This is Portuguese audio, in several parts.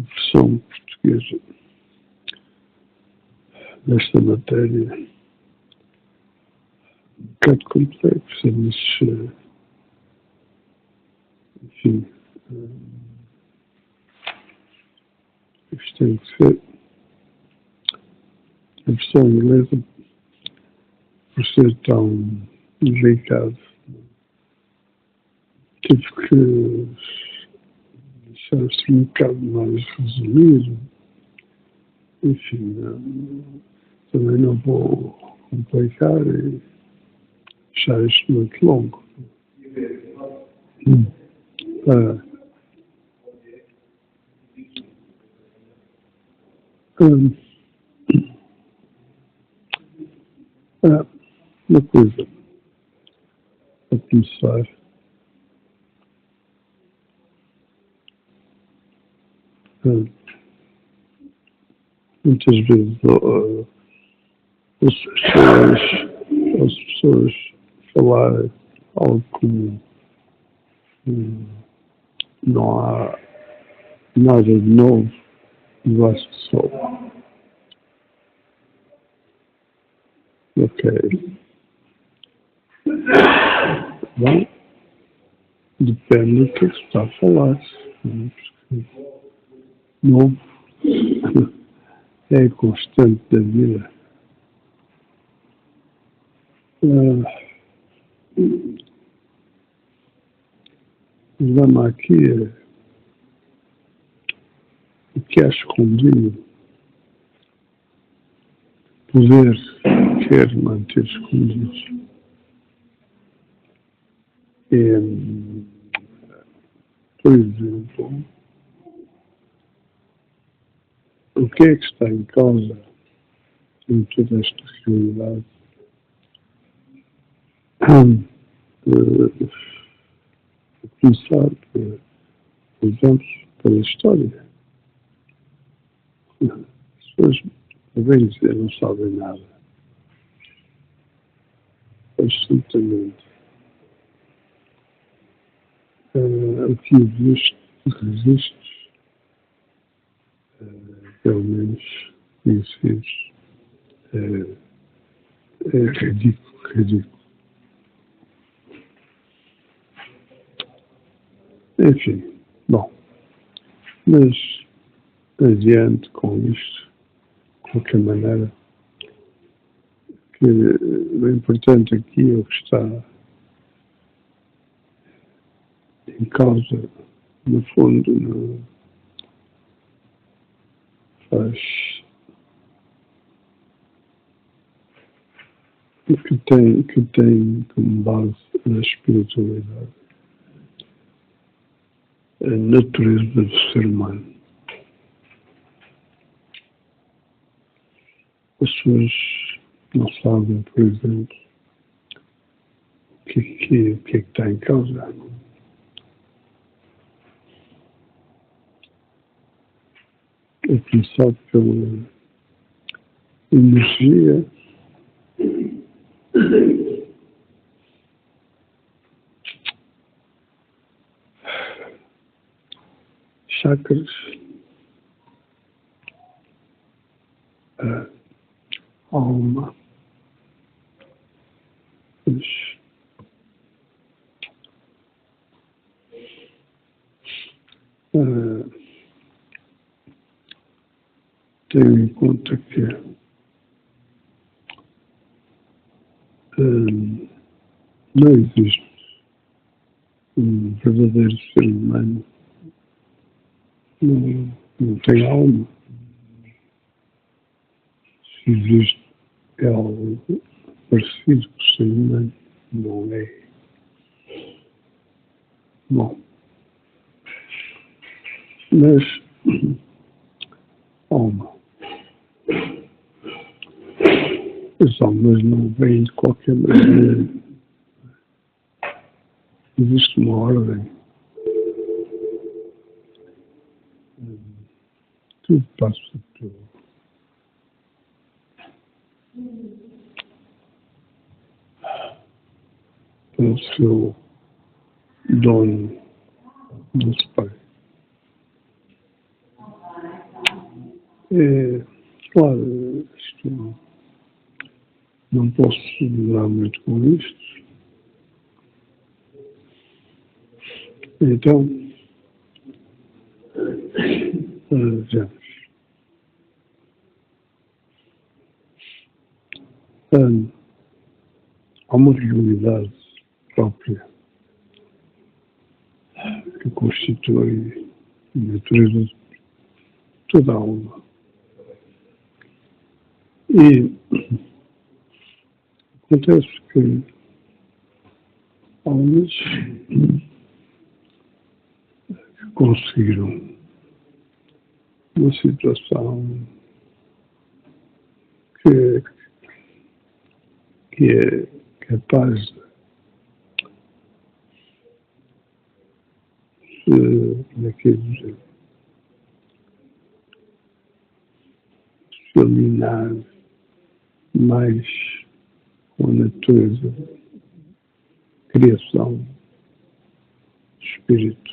versão portuguesa desta matéria um bocado complexa, mas, enfim, isto tem que ser. A versão inglesa, por ser tão delicado, tive que deixar-se um bocado mais resumido. Enfim, também não vou complicar e deixar isto muito longo. Uma coisa, a começar, muitas vezes as pessoas falarem algo como não há nada de novo debaixo do sol. Ok. Bom, depende do que se está a falar. Novo é a constante da vida. O lema aqui é o que é escondido. Poder quer manter escondidos. Por exemplo, o que é que está em causa em toda esta realidade? Começar, por exemplo, pela história. As pessoas, bem dizer, não sabem nada. Absolutamente. O que existe, resiste, pelo menos conhecidos, é ridículo. Enfim, bom, mas adiante com isto, de qualquer maneira, que o importante aqui é o que está em causa, no fundo, faz que tem como base a espiritualidade, a natureza do ser humano. As pessoas não sabem, por exemplo, o que é que está em causa. É começar pela energia, chakras, alma, tenho em conta que não existe um verdadeiro ser humano, não tem alma. Se existe algo parecido com o ser humano, não é. Bom, mas alma. As almas não vêm de qualquer maneira. Existe uma ordem. Tudo passa pelo seu dono, nosso Pai. Claro, isto, não posso durar muito com isto. Então, vejamos. Há uma realidade própria que constitui a natureza de toda a alma. E acontece que almas que conseguiram uma situação que é capaz de, como é que é dizer, se alinhar mais com a natureza, criação do espírito.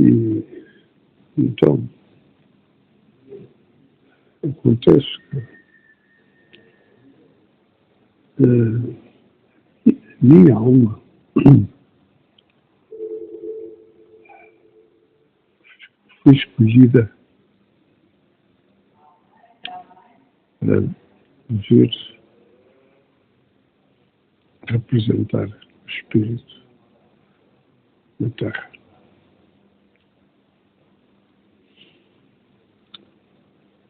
E então acontece que minha alma foi escolhida para vir representar o espírito na Terra.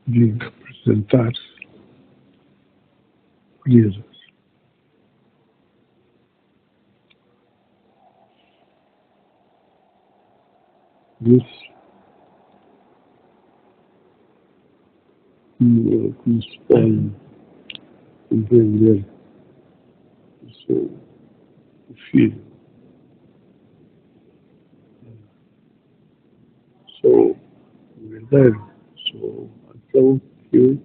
Vim representar crianças. Isso, como se pode compreender, sou o filho, sou o herdeiro, sou aquele que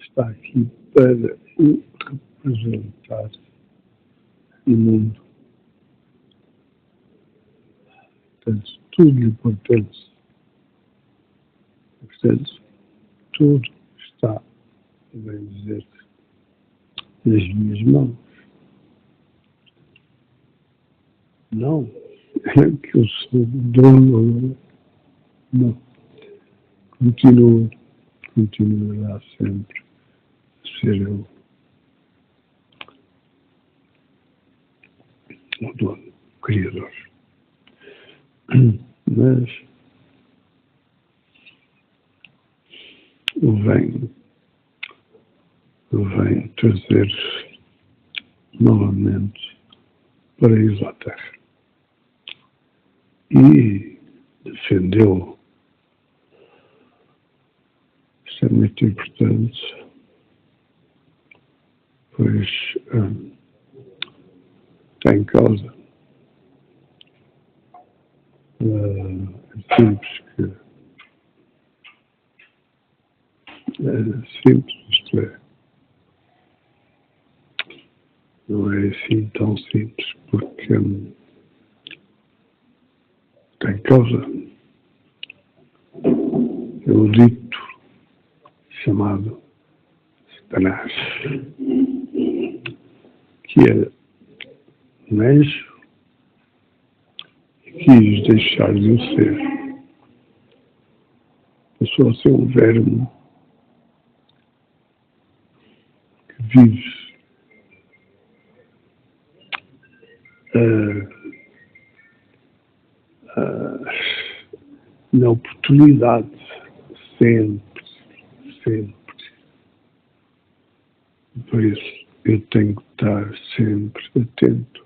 está aqui para o representar no mundo. Portanto, tudo lhe pertence. Portanto, tudo está, bem dizer, nas minhas mãos. Não é que eu sou o dono, não. Continuará sempre a ser eu o dono, o criador. Mas vem trazer novamente paraíso à Terra. E defendeu, isso é muito importante, pois está em causa simples, isto é, não é assim tão simples, porque está em causa o dito chamado Satanás, que é um anjo e quis deixar de o ser. Passou a ser um verme que vive na oportunidade, sempre. Por isso, eu tenho que estar sempre atento.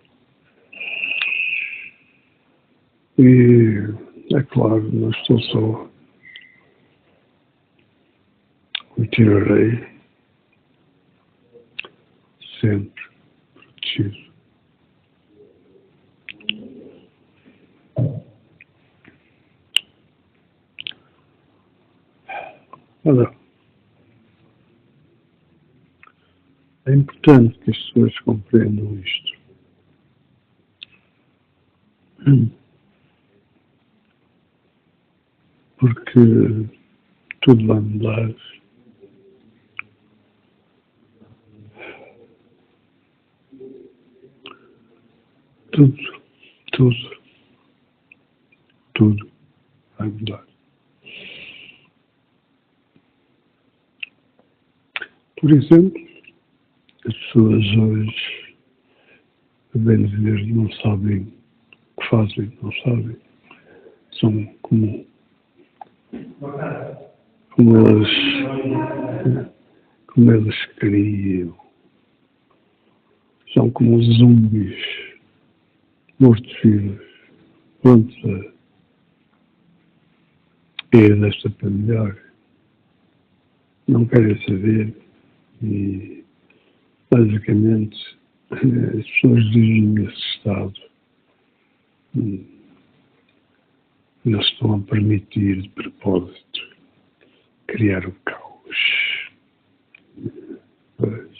E, é claro, não estou só. Continuarei sempre protegido. Olha, é importante que as pessoas compreendam isto. porque tudo vai mudar. Tudo vai mudar. Por exemplo, as pessoas hoje, a bem dizer, não sabem o que fazem, não sabem. São como eles criam. São como zumbis, mortos-vivos, prontos a ir desta para melhor. Não querem saber e, basicamente, as pessoas vivem nesse estado. Eles estão a permitir, de propósito, criar o caos. Pois.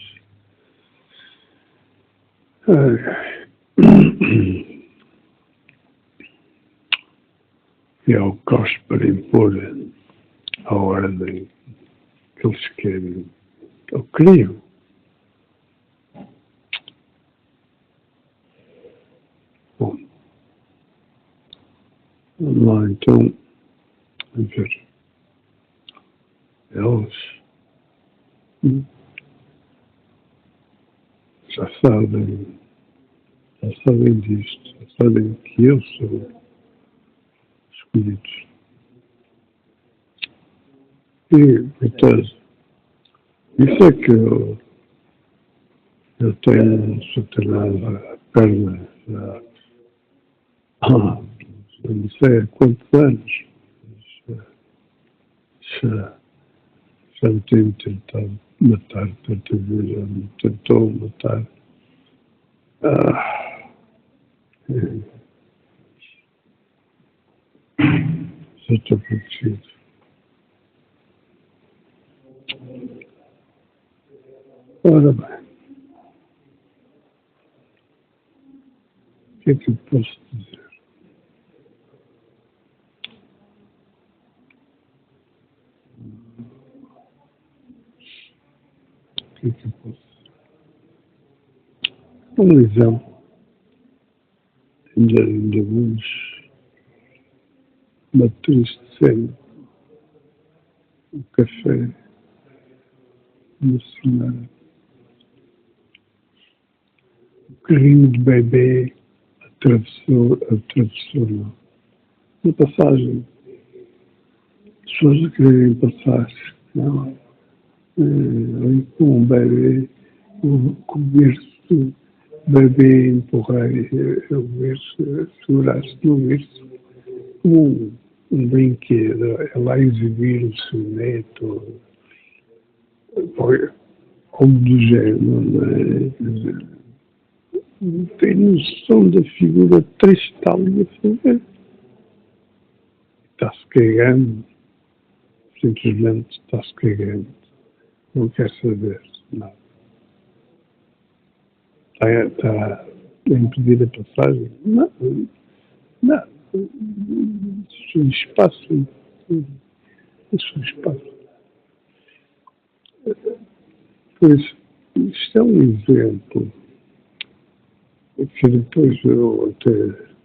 E é o caos para impor a ordem que eles querem, ou criam. Bom, vamos lá então a ver. Eles já sabem disto, já sabem que eu sou escolhidos. E, portanto, isso é que eu tenho Satanás à perna não sei há quantos anos. Já me tenho tentado matar tantas vezes, já me tentou matar. Já estou protegido. Ora bem, o que é que eu posso dizer? O que é que eu posso dizer? Um exemplo, ainda hoje, uma triste cena, um café, uma senhora, um carrinho de bebê atravessou uma passagem. As pessoas a quererem passar, não, ali com um bebê, com o berço, bebê empurrar, o berço, segurar-se no berço, como um brinquedo, ela a exibir o seu neto, como do género, não é? Quer dizer, não tem noção da figura triste que está ali a fazer. Está-se cagando, simplesmente está-se cagando. Não quer saber nada. Está a impedir a passagem? Não. Deixa o espaço. Deixa o espaço. Pois, isto é um exemplo que depois eu até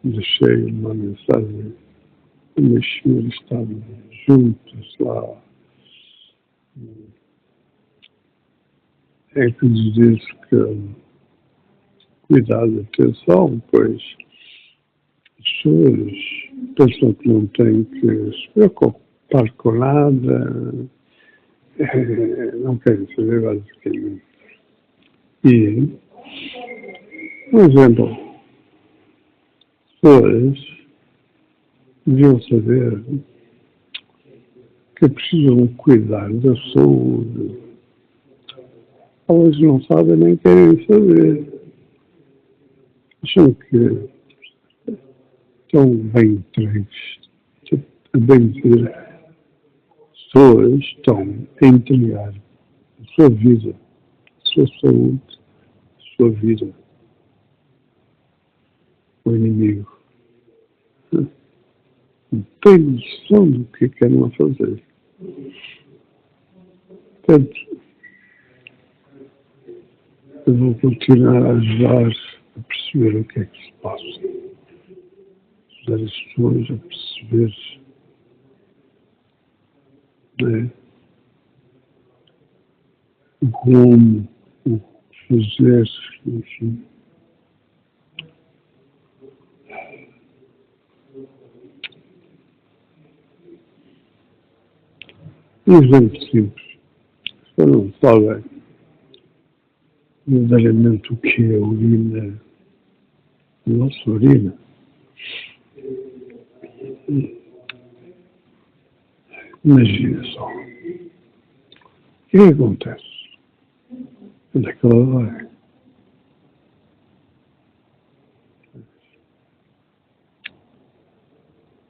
deixei uma mensagem. As senhoras estavam juntas lá. É que lhes disse que cuidado, atenção, pois as pessoas pensam que não têm que se preocupar com nada, não querem saber basicamente. E, por exemplo, pessoas deviam saber que precisam cuidar da saúde. Elas não sabem nem querem saber. Acham que estão bem entregues. A bem dizer, pessoas estão a entregar a sua vida, a sua saúde, a sua vida ao inimigo. não têm noção do que andam a fazer. Portanto, eu vou continuar a ajudar a perceber o que é que se passa. Ajudar as pessoas a perceber, né, o rumo, o que fazer, enfim. Um exemplo simples. Eu não sabem verdadeiramente o que é a urina, a nossa urina. Imagina só. O que acontece? Onde é que ela vai?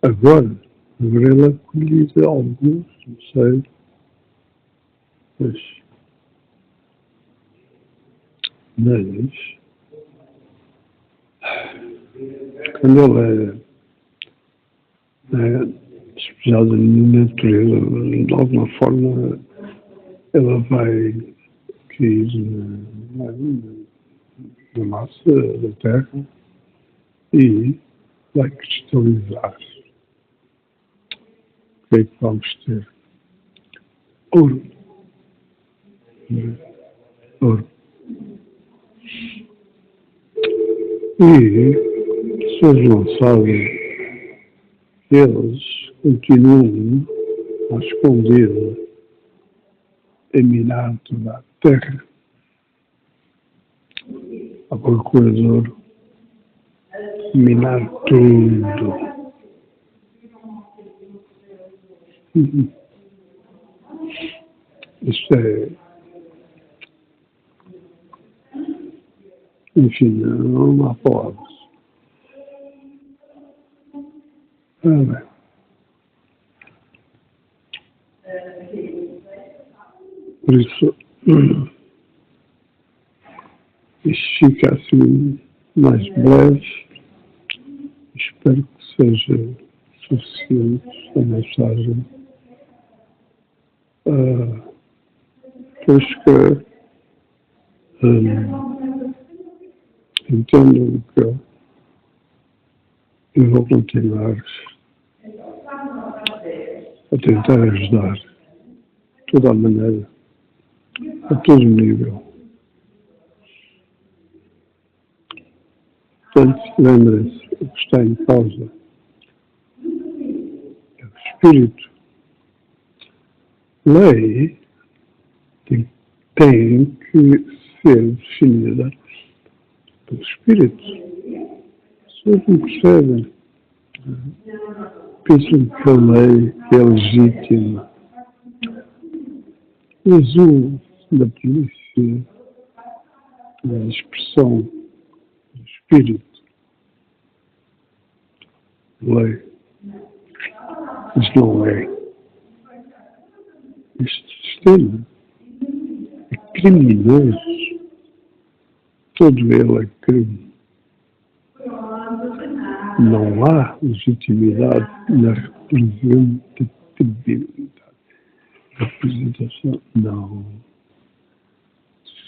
Agora, ela colhida alguns, não sei, mas quando ela é despejada na natureza, de alguma forma, ela vai cair na massa da terra e vai cristalizar. O que é que vamos ter? Ouro. Ouro. E as pessoas não sabem que eles continuam a esconder a minar toda a terra à procura de ouro, minar tudo. Isto é, enfim, não há palavras. Bem, por isso, isto fica assim mais breve. Espero que seja suficiente a mensagem. Pois que entendo que eu vou continuar a tentar ajudar de toda a maneira, a todo nível. Portanto, lembrem-se, o que está em causa é o espírito. Lei tem que ser definida pelo espírito. As pessoas não percebem. Pensam que a lei é legítima. Mas o da polícia, a expressão do espírito, lei, mas não é. Este sistema é criminoso. Todo ele é crime. Não há legitimidade na representatividade. Representação, não.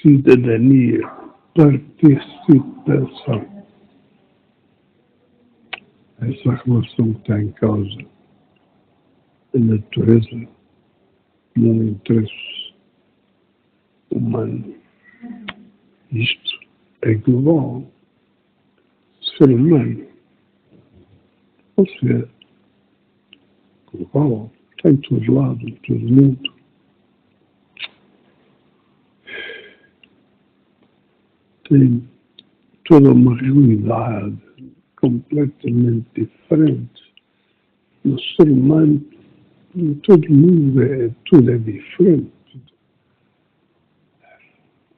Cidadania, participação. Essa relação que está em causa a natureza no interesse humano. Isto é global. Ser humano, ou seja, global, está em todo lado, em todo mundo. Tem toda uma realidade completamente diferente. No ser humano, em todo mundo, tudo é diferente.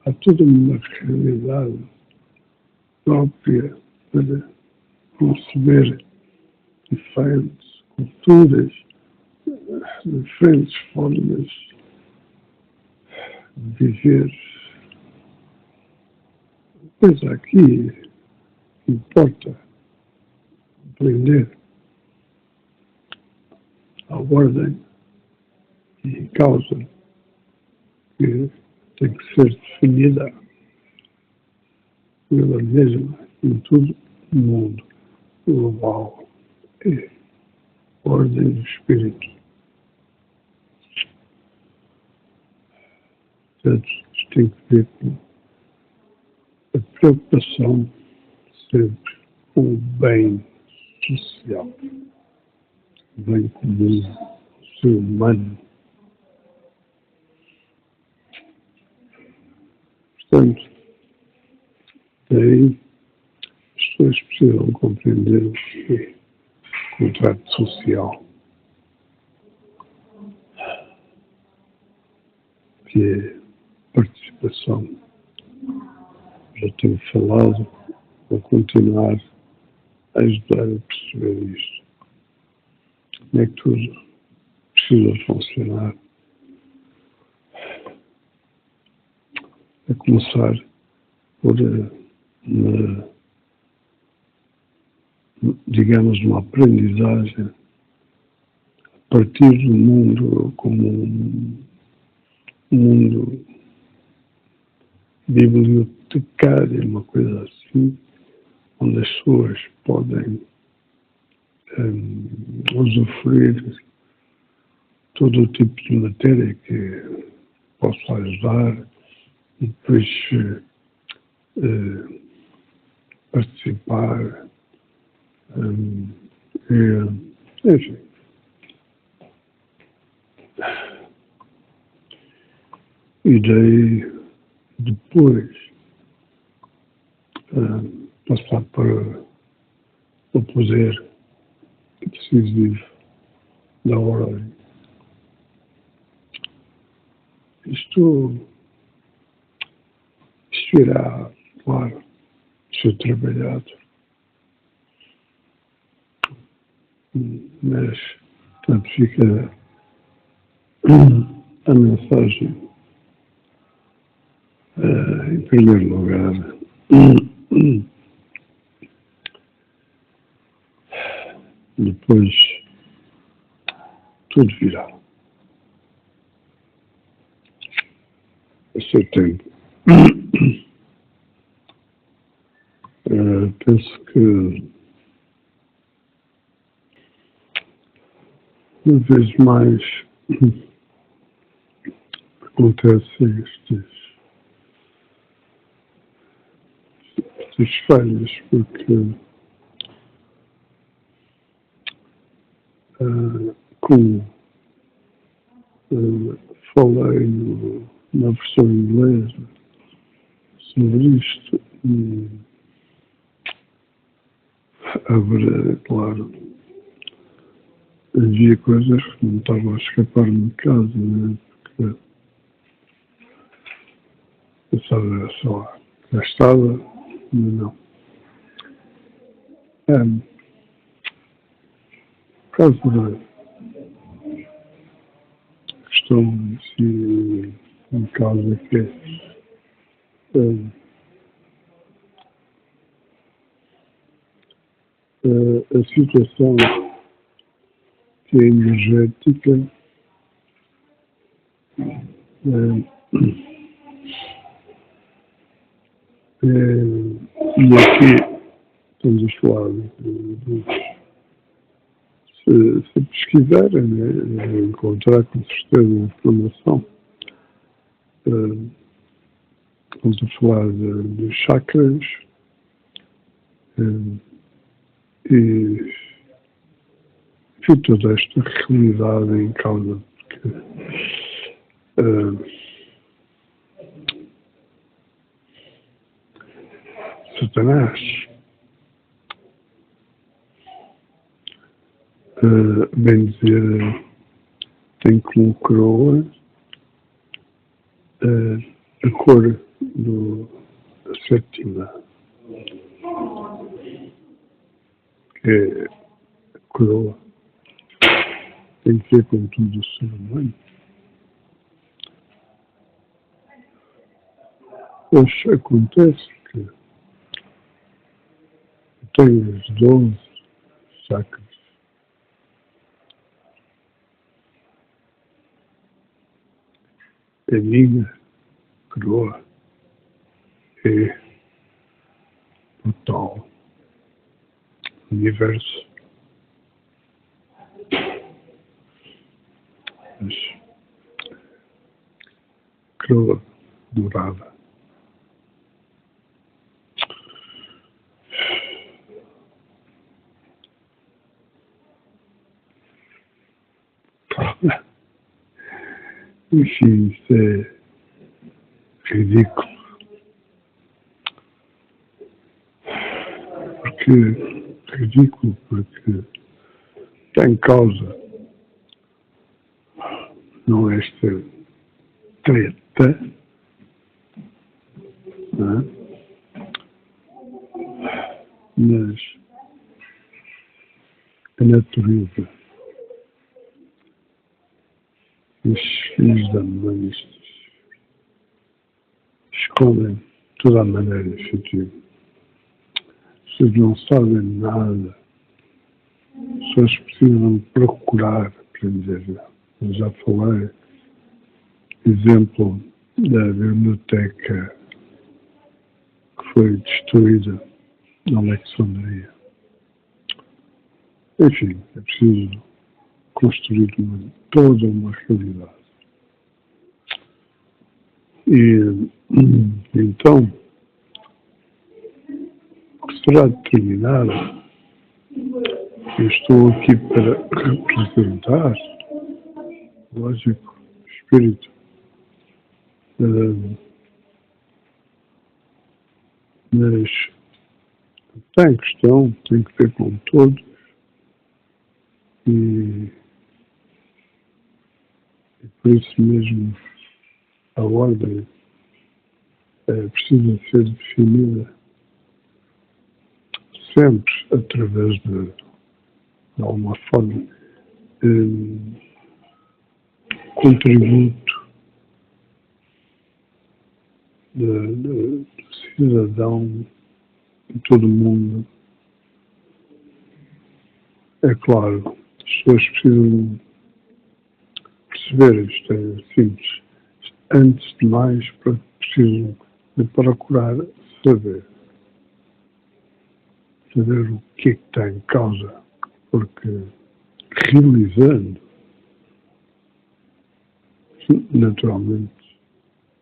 Há toda uma realidade própria para conceber diferentes culturas, diferentes formas de viver. Pois aqui importa aprender a ordem e causa que tem que ser definida pela mesma em todo o mundo global. É a ordem do espírito. Portanto, isto tem que ver com a preocupação sempre com o bem social, o bem comum, o ser humano. Portanto, daí as pessoas precisam compreender o que é contrato social, que é participação. Já tenho falado, vou continuar a ajudar a perceber isto. Como é que tudo precisa funcionar? A começar por, digamos, uma aprendizagem a partir do mundo como um mundo bibliotecário, uma coisa assim, onde as pessoas podem usufruir todo o tipo de matéria que possa ajudar e depois participar, enfim. E daí, depois, passar para o poder decisivo da ordem. Isto irá, claro, ser trabalhado, mas, portanto, fica a mensagem, em primeiro lugar, depois tudo virá a seu tempo. Penso que uma vez mais acontecem estas falhas, porque como falei na versão inglesa sobre isto, haverá, claro, havia coisas que não estavam a escapar-me de casa, né? Porque pensava só, já estava, mas não. Por causa da questão em causa que a situação que é energética e aqui estamos a falar se pesquisarem, né, encontrar com certeza informação. Estamos a falar de chakras e toda esta realidade em causa, porque Satanás bem dizer, tem como coroa a cor da sétima, que é a coroa, tem que ver com tudo o ser humano. Hoje acontece que tem os 12 chakras a minha coroa é o tal universo. Mas coroa dourada. Enfim, isso é ridículo. Porque está em causa não esta treta, não é? Mas a natureza, os filhos da mãe, escondem de toda a maneira efetiva. Vocês não sabem nada, só precisam procurar aprender. Eu já falei, exemplo da biblioteca que foi destruída na Alexandria. Enfim, é preciso construir toda uma realidade. E então, o que será determinado, eu estou aqui para representar, lógico, o espírito. Mas está em questão, tem que ver com todos e por isso mesmo a ordem precisa ser definida sempre através de alguma forma, contributo do cidadão em todo o mundo. É claro, as pessoas precisam perceber isto, é simples. Antes de mais, precisam de procurar saber o que é que está em causa, porque realizando, naturalmente,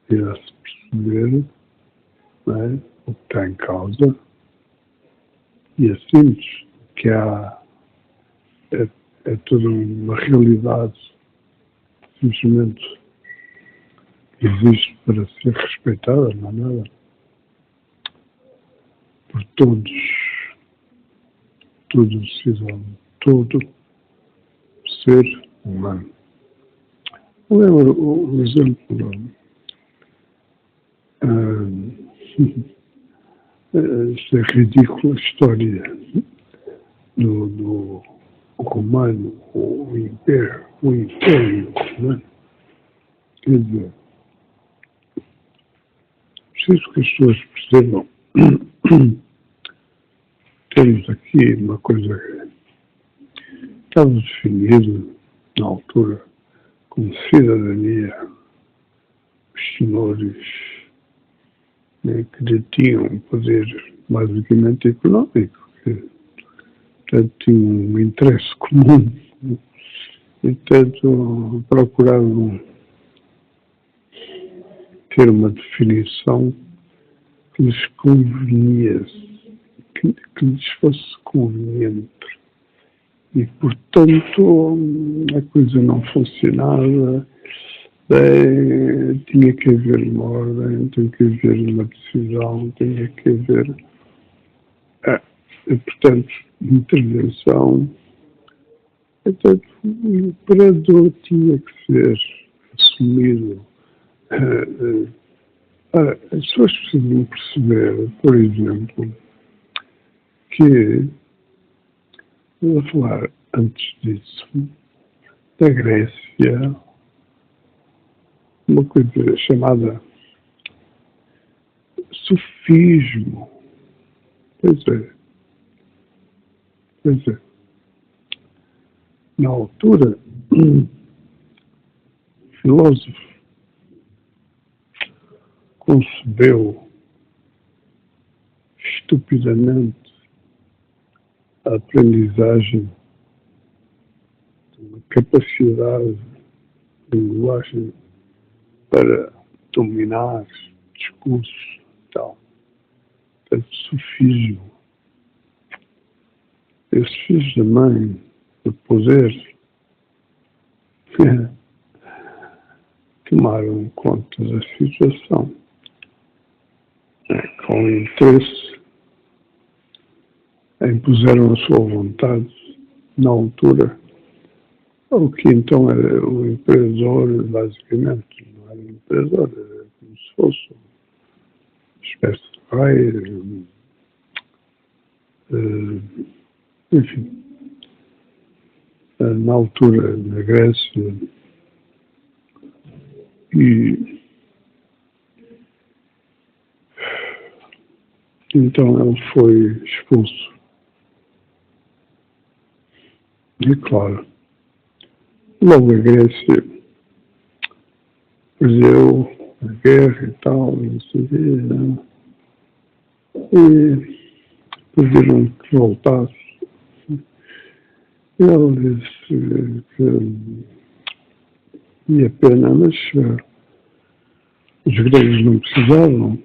irá-se perceber, não é, o que está em causa e é simples que há é toda uma realidade simplesmente existe para ser respeitada, não há nada, por todos cidadão, todo ser humano. Eu lembro o exemplo esta ridícula história do romano, o império romano. Quer dizer, preciso que as pessoas percebam. Temos aqui uma coisa que estava definido na altura como cidadania. Os senhores, né, que detinham um poder basicamente económico, que portanto, tinham um interesse comum e, portanto, procuravam ter uma definição que lhes conveniesse, que lhes fosse conveniente. E, portanto, a coisa não funcionava, tinha que haver uma ordem, tinha que haver uma decisão, tinha que haver, portanto, intervenção. Portanto, o imperador tinha que ser assumido. As pessoas precisam perceber, por exemplo, que, vou falar antes disso, da Grécia, uma coisa chamada sufismo. Pois é. Na altura, filósofo concebeu estupidamente a aprendizagem de uma capacidade de linguagem para dominar discursos e tal. Portanto, sofismo. Esses filhos da mãe, de poder, tomaram conta da situação com interesse, impuseram a sua vontade na altura, o que então era o imperador, basicamente. Não era um imperador, era como se fosse uma espécie de rei, enfim. Na altura, na Grécia, e então ele foi expulso. E claro, logo a Grécia perdeu a guerra e tal, e não sei o quê, e pediram que voltasse. Ele disse que ia pena, mas os gregos não precisavam.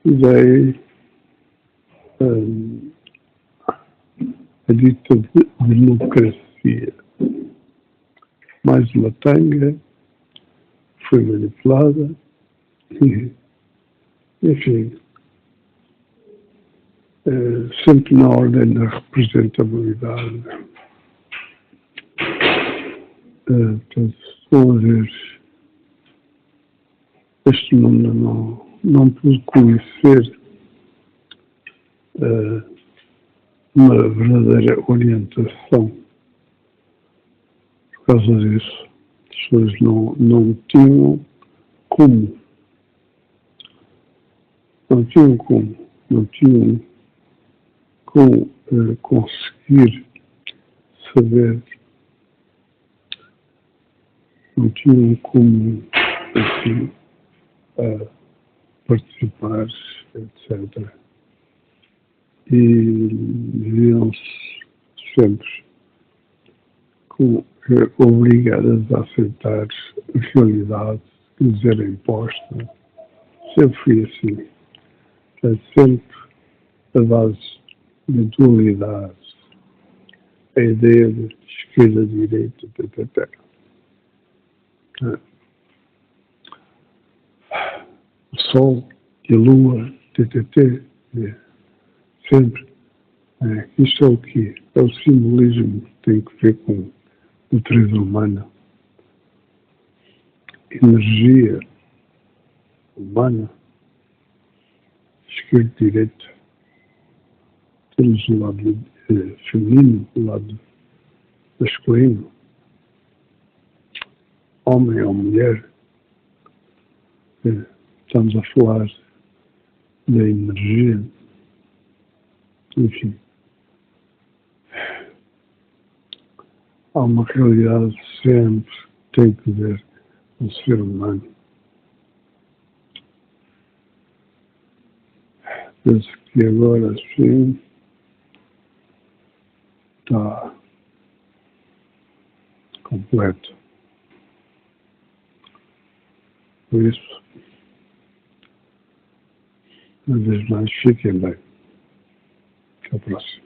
E daí a dita democracia, mais uma tanga, foi manipulada e, enfim, sempre na ordem da representabilidade. Portanto, estou a ver, este mundo não pude conhecer uma verdadeira orientação por causa disso. As pessoas não tinham como, conseguir saber, não tinham como, assim, participar, etc. E viam-se sempre obrigadas a aceitar a realidade que lhes era imposta. Sempre fui assim. É sempre a base da dualidade, a ideia de esquerda, direita, etc. O Sol e a Lua, TTT, sempre. Isto é o quê? É o simbolismo que tem que ver com natureza humana, energia humana, esquerda e direita. Temos o lado feminino, o lado masculino, homem ou mulher. Estamos a falar da energia, enfim. Há uma realidade sempre que tem que ver com o ser humano. Penso que agora sim está completo. Por isso, uma vez mais, fiquem bem. Até a próxima.